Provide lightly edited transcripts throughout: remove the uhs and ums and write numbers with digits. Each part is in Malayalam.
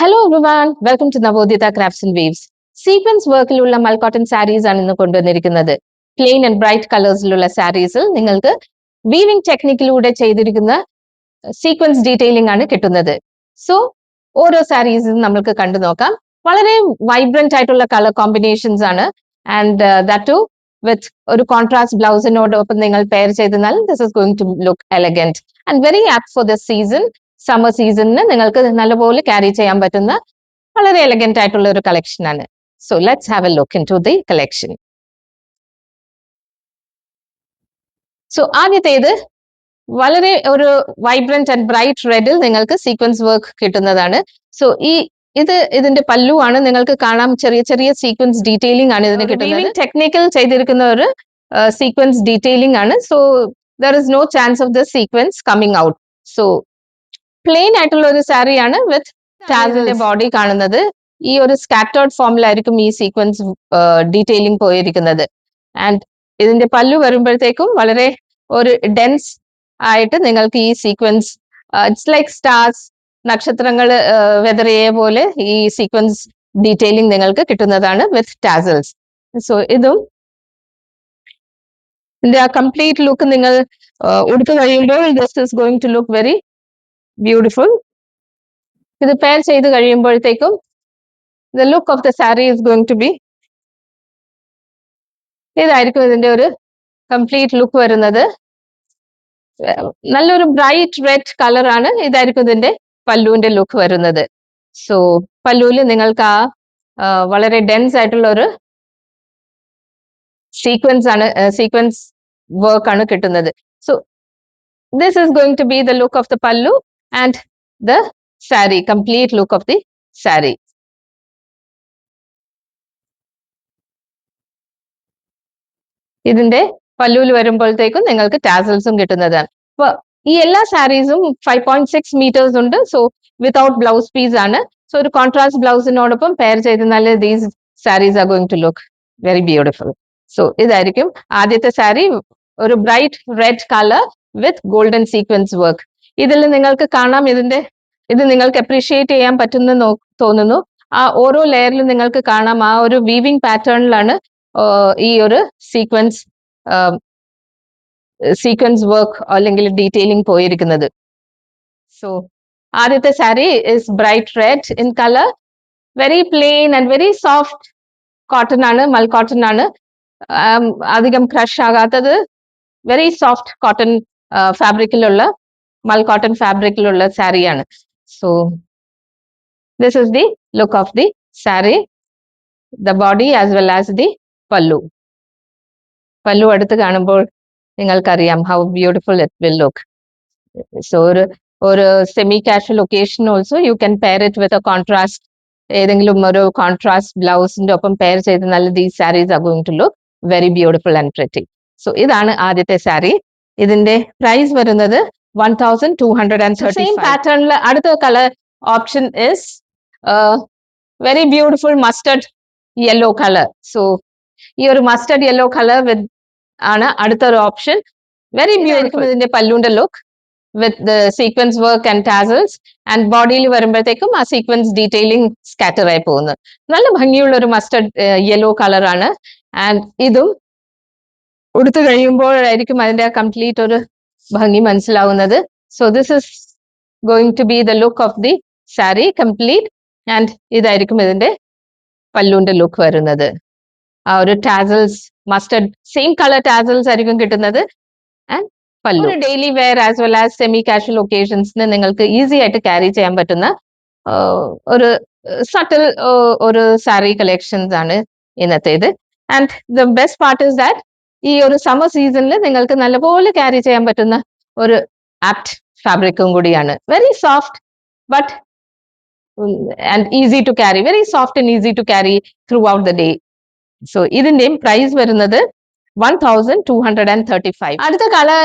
Hello everyone, welcome to Navodita Crafts and Weaves. Sequence വർക്കിലുള്ള മൽക്കോട്ടൺ saris ആണ് ഇന്ന് കൊണ്ടുവന്നിരിക്കുന്നത്. പ്ലെയിൻ ആൻഡ് ബ്രൈറ്റ് കളേഴ്സിലുള്ള സാരീസിൽ നിങ്ങൾക്ക് വീവിംഗ് ടെക്നിക്കിലൂടെ ചെയ്തിരിക്കുന്ന സീക്വൻസ് ഡീറ്റെയിലിംഗ് ആണ് കിട്ടുന്നത്. സോ ഓരോ സാരീസും നമുക്ക് കണ്ടു നോക്കാം. വളരെ വൈബ്രന്റ് ആയിട്ടുള്ള കളർ കോമ്പിനേഷൻസ് ആണ് ആൻഡ് ദാറ്റ് ടു വിത്ത് ഒരു കോൺട്രാസ്റ്റ് ബ്ലൗസിനോടൊപ്പം നിങ്ങൾ പെയർ ചെയ്താൽ this is going to look elegant and very apt for the season. Summer സീസണിന് നിങ്ങൾക്ക് നല്ലപോലെ ക്യാരി ചെയ്യാൻ പറ്റുന്ന വളരെ എലഗന്റ് ആയിട്ടുള്ള ഒരു കളക്ഷൻ ആണ്. So let's have A look into the collection. So ആദ്യത്തേത് വളരെ ഒരു വൈബ്രന്റ് ആൻഡ് ബ്രൈറ്റ് റെഡിൽ നിങ്ങൾക്ക് സീക്വൻസ് വർക്ക് കിട്ടുന്നതാണ്. സോ ഇതിന്റെ പല്ലു ആണ്. നിങ്ങൾക്ക് കാണാം ചെറിയ ചെറിയ സീക്വൻസ് ഡീറ്റെയിലിംഗ് ആണ് ഇതിന് കിട്ടുന്നത്. ടെക്നിക്കൽ ചെയ്തിരിക്കുന്ന ഒരു സീക്വൻസ് ഡീറ്റെയിലിംഗ് ആണ്. So there is no chance of the sequins coming out. So plain ആയിട്ടുള്ള ഒരു സാരിയാണ് വിത്ത് ടാസിന്റെ ബോഡി കാണുന്നത്. ഈ ഒരു സ്കാറ്റേർഡ് ഫോമിലായിരിക്കും ഈ സീക്വൻസ് ഡീറ്റെയിലിംഗ് പോയിരിക്കുന്നത്. ആൻഡ് ഇതിന്റെ പല്ലു വരുമ്പോഴത്തേക്കും വളരെ ഒരു ഡെൻസ് ആയിട്ട് നിങ്ങൾക്ക് ഈ സീക്വൻസ് ഇറ്റ്സ് ലൈക്ക് സ്റ്റാർസ്, നക്ഷത്രങ്ങൾ വെതറിയ പോലെ ഈ സീക്വൻസ് ഡീറ്റെയിലിംഗ് നിങ്ങൾക്ക് കിട്ടുന്നതാണ് വിത്ത് ടാസൽസ്. സോ ഇതും ഇതിന്റെ ആ കംപ്ലീറ്റ് ലുക്ക് നിങ്ങൾ ഉടുത്തു കഴിയുമ്പോൾ this is going to look very beautiful. ഇത് പെയർ ചെയ്ത് കഴിയുമ്പോഴത്തേക്കും the look of the sari is going to be ഇതായിരിക്കും ഇതിന്റെ ഒരു കംപ്ലീറ്റ് ലുക്ക് വരുന്നത്. നല്ലൊരു ബ്രൈറ്റ് റെഡ് കളർ ആണ്. ഇതായിരിക്കും ഇതിന്റെ പല്ലുവിന്റെ ലുക്ക് വരുന്നത്. സോ പല്ലുവിൽ നിങ്ങൾക്ക് ആ വളരെ ഡെൻസ് ആയിട്ടുള്ള ഒരു സീക്വൻസ് വർക്ക് ആണ് കിട്ടുന്നത്. So this is going to be the look of the pallu and the sari, complete look of the sari. ഇതിന്റെ പല്ലുവിൽ വരുമ്പോഴത്തേക്കും നിങ്ങൾക്ക് ടാസൽസും കിട്ടുന്നതാണ്. അപ്പൊ ഈ എല്ലാ സാരീസും 5.6 മീറ്റേഴ്സ് ഉണ്ട്. സോ വിതൗട്ട് ബ്ലൗസ് പീസ് ആണ്. സോ ഒരു കോൺട്രാസ്റ്റ് ബ്ലൗസിനോടൊപ്പം പെയർ ചെയ്താൽ these saris are going to look very beautiful. So ഇതായിരിക്കും ആദ്യത്തെ സാരി, ഒരു bright red colour with golden sequence work. ഇതിൽ നിങ്ങൾക്ക് കാണാം ഇത് നിങ്ങൾക്ക് അപ്രീഷിയേറ്റ് ചെയ്യാൻ പറ്റുന്ന തോന്നുന്നു. ആ ഓരോ ലെയറിലും നിങ്ങൾക്ക് കാണാം ആ ഒരു വീവിംഗ് പാറ്റേണിലാണ് ഈ ഒരു സീക്വൻസ് വർക്ക് അല്ലെങ്കിൽ ഡീറ്റെയിലിംഗ് പോയിരിക്കുന്നത്. സോ ആദ്യത്തെ sari is bright red in colour, very plain and very soft cotton ആണ്, മൽ കോട്ടൺ ആണ്. അധികം ക്രഷ് ആകാത്തത് വെരി സോഫ്റ്റ് കോട്ടൺ ഫാബ്രിക്കിലുള്ള മൽ കോട്ടൺ ഫാബ്രിക്കിലുള്ള സാരിയാണ്. So this is the look of the sari, the body as well as the pallu. Pallu അടുത്ത് കാണുമ്പോൾ നിങ്ങൾക്കറിയാം how beautiful it will look. So ഒരു semi casual occasion also you can pair it with a contrast, ഏതെങ്കിലും ഒരു കോൺട്രാസ്റ്റ് ബ്ലൗസിന്റെ ഒപ്പം പെയർ ചെയ്ത് നല്ല these saris are going to look very beautiful and pretty. So ഇതാണ് ആദ്യത്തെ സാരി. ഇതിന്റെ പ്രൈസ് വരുന്നത് 1230. സെയിം പാറ്റേണിൽ അടുത്ത colour option is very beautiful mustard yellow colour. So ഈ ഒരു മസ്റ്റർഡ് യെല്ലോ കളർ വിത്ത് ആണ് അടുത്തൊരു ഓപ്ഷൻ. Very beautiful. ഇതിന്റെ പല്ലുവിന്റെ look with the sequence work and tassels. And ബോഡിയിൽ വരുമ്പോഴത്തേക്കും ആ സീക്വൻസ് ഡീറ്റെയിലിംഗ് സ്കാറ്റർ ആയി പോകുന്നു. നല്ല ഭംഗിയുള്ള ഒരു മസ്റ്റർഡ് യെല്ലോ കളർ ആണ്. ആൻഡ് ഇതും ഉടുത്തു കഴിയുമ്പോഴായിരിക്കും അതിന്റെ കംപ്ലീറ്റ് ഒരു ഭംഗി മനസ്സിലാവുന്നത്. So this is going to be the look of the sari complete. And ഇതായിരിക്കും ഇതിന്റെ പല്ലുവിന്റെ ലുക്ക് വരുന്നത്. ആ ഒരു tassels, mustard same colour tassels ആയിരിക്കും കിട്ടുന്നത്. And pallu daily wear as well as semi casual ഒക്കേഷൻസിന് നിങ്ങൾക്ക് ഈസി ആയിട്ട് ക്യാരി ചെയ്യാൻ പറ്റുന്ന ഒരു സട്ടിൽ ഒരു സാരി കളക്ഷൻസ് ആണ് ഇന്നത്തേത്. And the best part is that ഈ ഒരു സമ്മർ സീസണിൽ നിങ്ങൾക്ക് നല്ലപോലെ ക്യാരി ചെയ്യാൻ പറ്റുന്ന ഒരു ആപ്റ്റ് ഫാബ്രിക്കും കൂടിയാണ്. Very soft but and easy to carry, very soft and easy to carry throughout the day. So ഇതിന്റെയും പ്രൈസ് വരുന്നത് 1235. അടുത്ത കളർ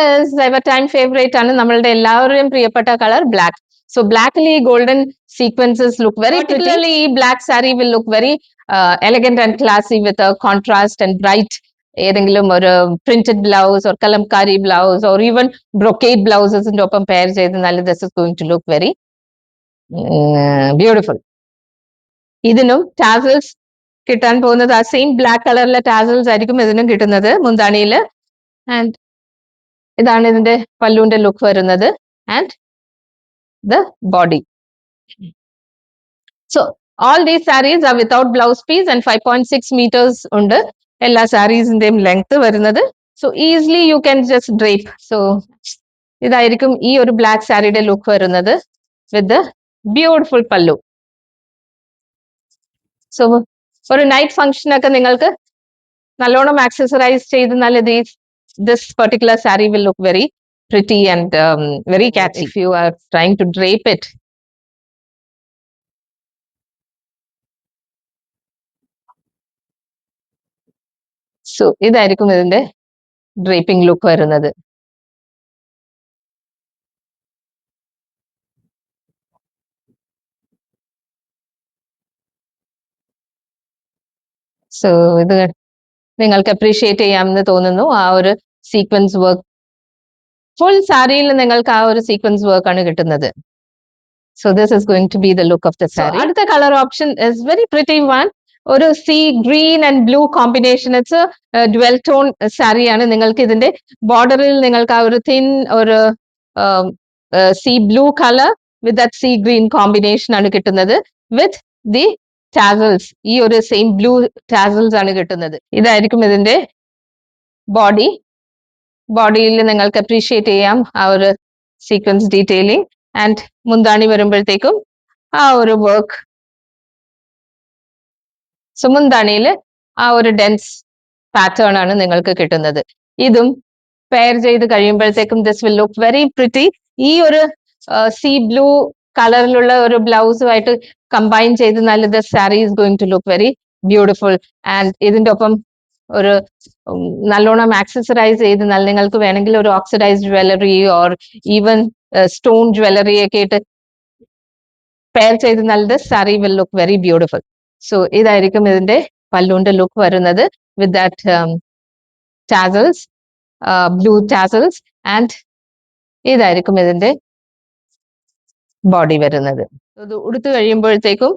എവർ ടൈം ഫേവറേറ്റ് ആണ്, നമ്മളുടെ എല്ലാവരുടെയും പ്രിയപ്പെട്ട കളർ ബ്ലാക്ക്. സോ ബ്ലാക്കിൽ ഈ golden sequences look very prettily. ഈ black sari will look very elegant and classy with contrast and bright ഏതെങ്കിലും ഒരു printed blouse or Kalamkari blouse or even brocade ബ്ലൗസസിന്റെ ഒപ്പം പെയർ ചെയ്ത് നല്ല this is going to look very beautiful. ഇതിനും ടാസൽസ് കിട്ടാൻ പോകുന്നത് ആ സെയിം ബ്ലാക്ക് കളറിലെ ടാസൽസ് ആയിരിക്കും ഇതിനും കിട്ടുന്നത് മുന്താണിയിൽ. ആൻഡ് ഇതാണ് ഇതിന്റെ പല്ലുവിന്റെ ലുക്ക് വരുന്നത് and the body. So all these sarees are without blouse piece and 5.6 meters ഉണ്ട് എല്ലാ സാരീസിന്റെയും ലെങ്ത് വരുന്നത്. So easily U can just drape. So ഇതായിരിക്കും ഈ ഒരു ബ്ലാക്ക് സാരിയുടെ ലുക്ക് വരുന്നത് വിത്ത് ബ്യൂട്ടിഫുൾ പല്ലു. സോ ഒരു നൈറ്റ് ഫംഗ്ഷൻ ഒക്കെ നിങ്ങൾക്ക് നല്ലോണം ആക്സസറൈസ് ചെയ്താൽ this particular saree will look very pretty and very catchy if you are trying to drape it. So ഇതായിരിക്കും ഇതിന്റെ ഡ്രേപ്പിംഗ് ലുക്ക് വരുന്നത്. സോ ഇത് നിങ്ങൾക്ക് അപ്രീഷിയേറ്റ് ചെയ്യാമെന്ന് തോന്നുന്നു. ആ ഒരു സീക്വൻസ് വർക്ക് ഫുൾ സാരിയിൽ നിങ്ങൾക്ക് ആ ഒരു സീക്വൻസ് വർക്ക് ആണ് കിട്ടുന്നത്. So this is going to be the look of the sari. അടുത്ത colour option is very pretty one. ഒരു sea green and blue combination. It's dual tone സാരിയാണ്. നിങ്ങൾക്ക് ഇതിന്റെ ബോർഡറിൽ നിങ്ങൾക്ക് ആ ഒരു തിൻ ഒരു sea blue colour with that sea green combination ആണ് കിട്ടുന്നത് വിത്ത് ദി ടാസൽസ്. ഈ ഒരു സെയിം ബ്ലൂ ടാസൽസ് ആണ് കിട്ടുന്നത്. ഇതായിരിക്കും ഇതിന്റെ ബോഡി. ബോഡിയിൽ നിങ്ങൾക്ക് അപ്രീഷിയേറ്റ് ചെയ്യാം ആ ഒരു സീക്വൻസ് ഡീറ്റെയിലിംഗ്. ആൻഡ് മുന്താണി വരുമ്പോഴത്തേക്കും ആ ഒരു വർക്ക്. സോ മുന്താണിയിൽ ആ ഒരു ഡെൻസ് പാറ്റേൺ ആണ് നിങ്ങൾക്ക് കിട്ടുന്നത്. ഇതും പെയർ ചെയ്ത് കഴിയുമ്പോഴത്തേക്കും this will look very pretty. ഈ ഒരു സീ ബ്ലൂ കളറിലുള്ള ഒരു ബ്ലൗസുമായിട്ട് കമ്പൈൻ ചെയ്താൽ the sari is going to look very beautiful. And ഇതിന്റെ ഒപ്പം ഒരു നല്ലോണം ആക്സസറൈസ് ചെയ്താൽ നിങ്ങൾക്ക് വേണമെങ്കിൽ ഒരു oxidised jewellery or even stone jewellery ഒക്കെ ഇട്ട് പെയർ ചെയ്താൽ the sari will look very beautiful. So ഇതായിരിക്കും ഇതിന്റെ പല്ലുവിന്റെ ലുക്ക് വരുന്നത് with that tassels, blue tassels. And ഇതായിരിക്കും ഇതിന്റെ ബോഡി വരുന്നത്. ഇത് ഉടുത്തു കഴിയുമ്പോഴത്തേക്കും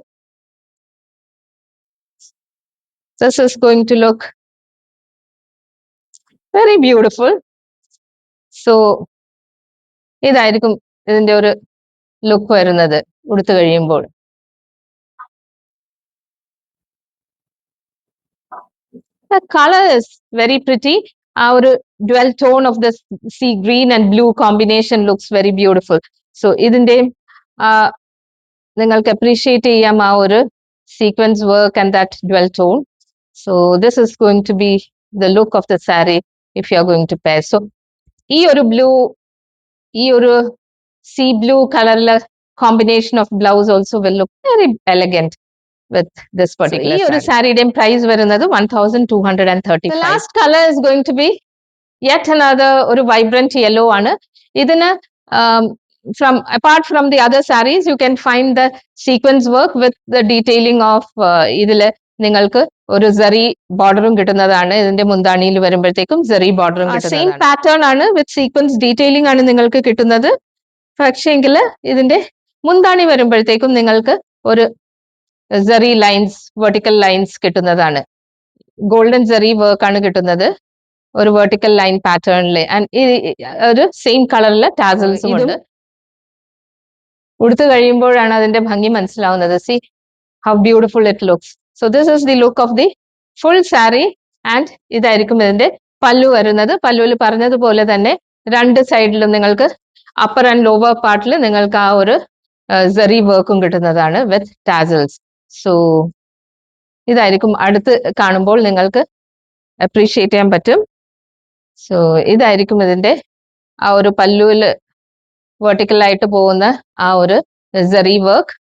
this is going to look very beautiful. So ഇതായിരിക്കും ഇതിന്റെ ഒരു ലുക്ക് വരുന്നത് ഉടുത്തു കഴിയുമ്പോൾ. The color is very pretty. ആ ഒരു dual tone of the sea green and blue combination looks very beautiful. So ഇതിന്റെ നിങ്ങൾക്ക് അപ്രീഷിയേറ്റ് ചെയ്യാം ആ ഒരു sequence work and that dual tone. So this is going to be the look of the sari if you are going to pair. So ഈ ഒരു ബ്ലൂ, ഈ ഒരു സീ ബ്ലൂ കളറിലെ combination of blouse also will look very elegant with this particular saree. ഈ ഒരു സാരിയുടെയും പ്രൈസ് വരുന്നത് 1235. The last color is going to be yet another ഒരു vibrant yellow ആണ്. ഇതിന് apart from the other sarees you can find the sequence work with the detailing of ഇതില് നിങ്ങൾക്ക് ഒരു zari ബോർഡറും കിട്ടുന്നതാണ്. ഇതിന്റെ മുന്താണിയിൽ വരുമ്പോഴത്തേക്കും zari ബോർഡറും കിട്ടുന്നതാണ്. സെയിം പാറ്റേൺ ആണ് വിത്ത് സീക്വൻസ് ഡീറ്റെയിലിംഗ് ആണ് നിങ്ങൾക്ക് കിട്ടുന്നത്. പക്ഷേങ്കിൽ ഇതിന്റെ മുന്താണി വരുമ്പോഴത്തേക്കും നിങ്ങൾക്ക് ഒരു zari ലൈൻസ്, വെർട്ടിക്കൽ ലൈൻസ് കിട്ടുന്നതാണ്. ഗോൾഡൻ zari വർക്ക് ആണ് കിട്ടുന്നത് ഒരു വെർട്ടിക്കൽ ലൈൻ പാറ്റേണില്. ആൻഡ് ഒരു സെയിം കളറിലെ ടാസൽസും ഉണ്ട്. ഉടുത്തു കഴിയുമ്പോഴാണ് അതിന്റെ ഭംഗി മനസ്സിലാവുന്നത്. See how beautiful it looks. So this is the look of the full sari. And ഇതായിരിക്കും ഇതിന്റെ പല്ലു വരുന്നത്. പല്ലുവിൽ പറഞ്ഞതുപോലെ തന്നെ രണ്ട് സൈഡിലും നിങ്ങൾക്ക് അപ്പർ ആൻഡ് ലോവർ പാർട്ടിൽ നിങ്ങൾക്ക് ആ ഒരു zari വർക്കും കിട്ടുന്നതാണ് വിത്ത് ടാസൽസ്. സോ ഇതായിരിക്കും അടുത്ത് കാണുമ്പോൾ നിങ്ങൾക്ക് അപ്രീഷിയേറ്റ് ചെയ്യാൻ പറ്റും. സോ ഇതായിരിക്കും ഇതിന്റെ ആ ഒരു പല്ലുവിൽ വെർട്ടിക്കൽ ആയിട്ട് പോകുന്ന ആ ഒരു zari work.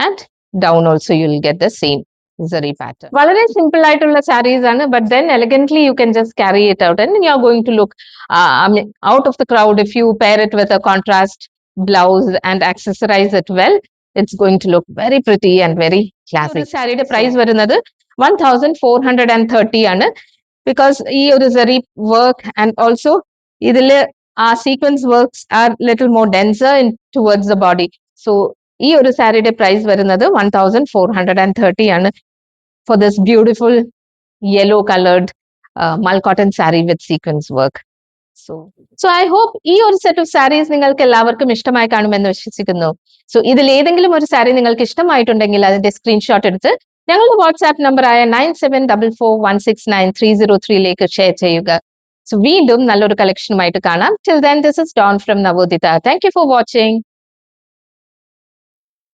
And down also you will get the same zari pattern. വളരെ സിമ്പിൾ ആയിട്ടുള്ള സാരീസ് ആണ്. But then elegantly you can just carry it out and you are going to look out of the crowd if you pair it with a contrast blouse and accessorize it well. It's going to look very pretty and very classy. സാരിയുടെ പ്രൈസ് വരുന്നത് 1430 ആണ്. ബിക്കോസ് ഈ ഒരു zari വർക്ക് ആൻഡ് ഓൾസോ ഇതില് ആ sequence works R little more denser in towards the body. So ഈ ഒരു സാരിയുടെ പ്രൈസ് വരുന്നത് 1430 ആണ് for this beautiful yellow colored malcotton saree with sequence work. So I hope ഈ ഒരു സെറ്റ് ഓഫ് സാരീസ് നിങ്ങൾക്ക് എല്ലാവർക്കും ഇഷ്ടമായി കാണുമെന്ന് വിശ്വസിക്കുന്നു. സോ ഇതിൽ ഏതെങ്കിലും ഒരു സാരി നിങ്ങൾക്ക് ഇഷ്ടമായിട്ടുണ്ടെങ്കിൽ അതിന്റെ സ്ക്രീൻഷോട്ട് എടുത്ത് ഞങ്ങളുടെ വാട്സ്ആപ്പ് നമ്പറായ 9744169303 ഷെയർ ചെയ്യുക. സോ വീണ്ടും നല്ലൊരു കളക്ഷനുമായിട്ട് കാണാം. Till then, this is Dawn from Navodita. Thank you for watching.